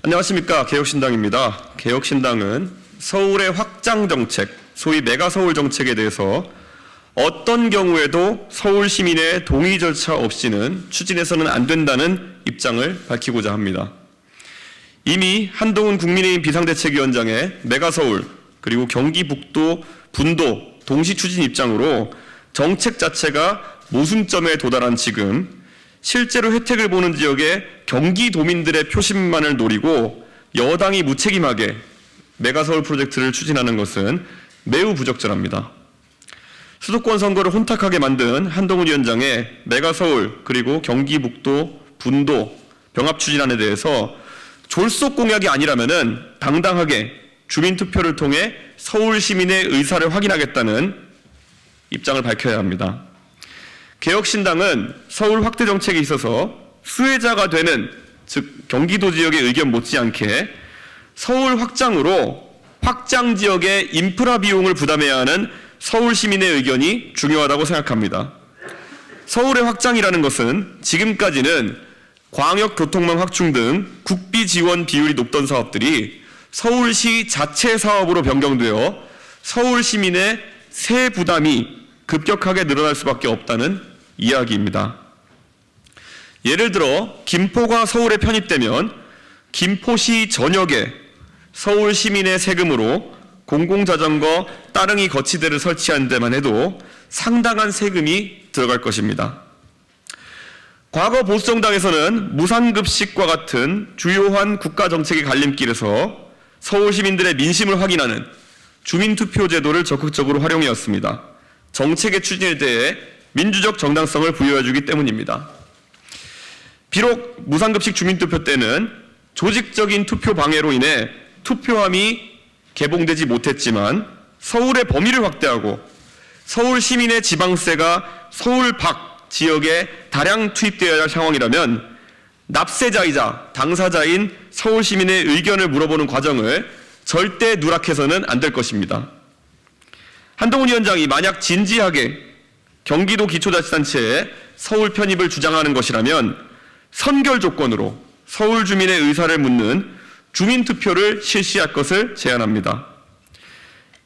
안녕하십니까. 개혁신당입니다. 개혁신당은 서울의 확장 정책, 소위 메가서울 정책에 대해서 어떤 경우에도 서울 시민의 동의 절차 없이는 추진해서는 안 된다는 입장을 밝히고자 합니다. 이미 한동훈 국민의힘 비상대책위원장의 메가서울 그리고 경기 북도, 분도 동시 추진 입장으로 정책 자체가 모순점에 도달한 지금 실제로 혜택을 보는 지역의 경기도민들의 표심만을 노리고 여당이 무책임하게 메가서울 프로젝트를 추진하는 것은 매우 부적절합니다. 수도권 선거를 혼탁하게 만든 한동훈 위원장의 메가서울 그리고 경기북도, 분도 병합 추진안에 대해서 졸속 공약이 아니라면은 당당하게 주민투표를 통해 서울 시민의 의사를 확인하겠다는 입장을 밝혀야 합니다. 개혁신당은 서울 확대 정책에 있어서 수혜자가 되는, 즉 경기도 지역의 의견 못지않게 서울 확장으로 확장 지역의 인프라 비용을 부담해야 하는 서울 시민의 의견이 중요하다고 생각합니다. 서울의 확장이라는 것은 지금까지는 광역교통망 확충 등 국비 지원 비율이 높던 사업들이 서울시 자체 사업으로 변경되어 서울 시민의 세 부담이 급격하게 늘어날 수밖에 없다는 이야기입니다. 예를 들어 김포가 서울에 편입되면 김포시 전역에 서울 시민의 세금으로 공공자전거 따릉이 거치대를 설치한 데만 해도 상당한 세금이 들어갈 것입니다. 과거 보수정당에서는 무상급식과 같은 주요한 국가정책의 갈림길에서 서울 시민들의 민심을 확인하는 주민투표 제도를 적극적으로 활용해왔습니다. 정책의 추진에 대해 민주적 정당성을 부여해주기 때문입니다. 비록 무상급식 주민투표 때는 조직적인 투표 방해로 인해 투표함이 개봉되지 못했지만 서울의 범위를 확대하고 서울 시민의 지방세가 서울 밖 지역에 다량 투입되어야 할 상황이라면 납세자이자 당사자인 서울 시민의 의견을 물어보는 과정을 절대 누락해서는 안 될 것입니다. 한동훈 위원장이 만약 진지하게 경기도 기초자치단체에 서울 편입을 주장하는 것이라면 선결 조건으로 서울 주민의 의사를 묻는 주민투표를 실시할 것을 제안합니다.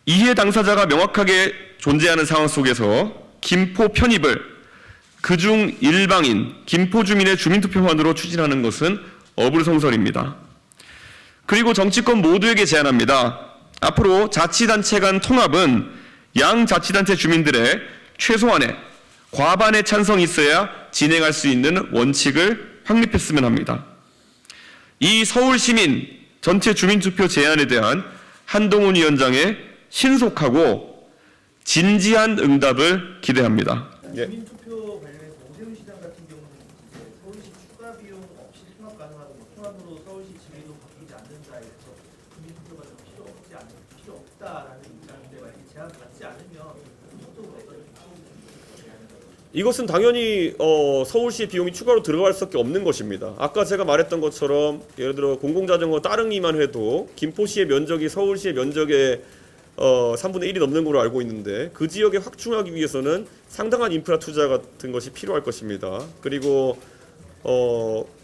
이해 당사자가 명확하게 존재하는 상황 속에서 김포 편입을 그중 일방인 김포 주민의 주민투표만으로 추진하는 것은 어불성설입니다. 그리고 정치권 모두에게 제안합니다. 앞으로 자치단체 간 통합은 양 자치단체 주민들의 최소한의 과반의 찬성이 있어야 진행할 수 있는 원칙을 확립했으면 합니다. 이 서울 시민 전체 주민투표 제안에 대한 한동훈 위원장의 신속하고 진지한 응답을 기대합니다. 주민투표 관련해서 오세훈 시장 같은 경우는 서울시 추가 비용 없이 통합 가능하고 통합으로 서울시 지위도 바뀌지 않는다 해서 주민투표가 좀 필요 없다라는 입장인데 만약에 제안 받지 않으면 공식적으로 어떤 이것은 당연히 서울시 비용이 추가로 들어갈 수밖에 없는 것입니다. 아까 제가 말했던 것처럼 예를 들어 공공자전거 따릉이만 해도 김포시의 면적이 서울시의 면적의 3분의 1이 넘는 걸로 알고 있는데 그 지역에 확충하기 위해서는 상당한 인프라 투자 같은 것이 필요할 것입니다. 그리고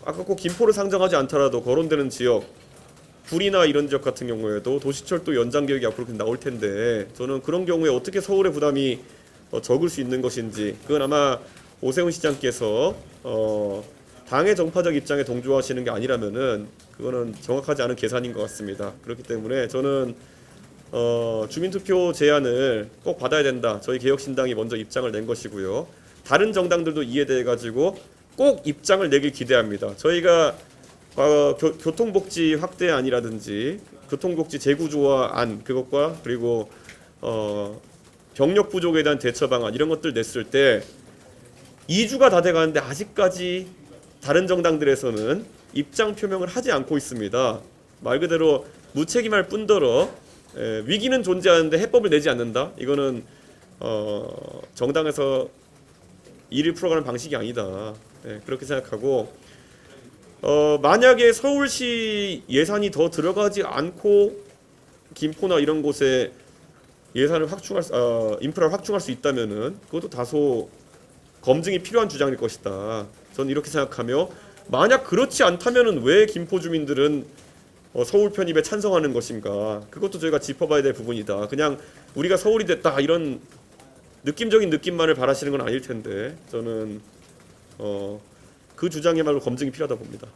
아까 꼭 김포를 상정하지 않더라도 거론되는 지역 구리나 이런 지역 같은 경우에도 도시철도 연장 계획이 앞으로 나올 텐데 저는 그런 경우에 어떻게 서울의 부담이 적을 수 있는 것인지 그건 아마 오세훈 시장께서 당의 정파적 입장에 동조하시는 게 아니라면은 그거는 정확하지 않은 계산인 것 같습니다. 그렇기 때문에 저는 주민투표 제안을 꼭 받아야 된다. 저희 개혁신당이 먼저 입장을 낸 것이고요. 다른 정당들도 이해돼 가지고 꼭 입장을 내길 기대합니다. 저희가 교통복지 확대안이라든지 교통복지 재구조화안 그것과 그리고 병력 부족에 대한 대처 방안 이런 것들 냈을 때 2주가 다 돼가는데 아직까지 다른 정당들에서는 입장 표명을 하지 않고 있습니다. 말 그대로 무책임할 뿐더러 위기는 존재하는데 해법을 내지 않는다. 이거는 정당에서 일을 풀어가는 방식이 아니다. 그렇게 생각하고 만약에 서울시 예산이 더 들어가지 않고 김포나 이런 곳에 예산을 인프라를 확충할 수 있다면은 그것도 다소 검증이 필요한 주장일 것이다. 저는 이렇게 생각하며 만약 그렇지 않다면은 왜 김포 주민들은 서울 편입에 찬성하는 것인가, 그것도 저희가 짚어봐야 될 부분이다. 그냥 우리가 서울이 됐다 이런 느낌적인 느낌만을 바라시는 건 아닐 텐데 저는 그 주장에 말로 검증이 필요하다 봅니다.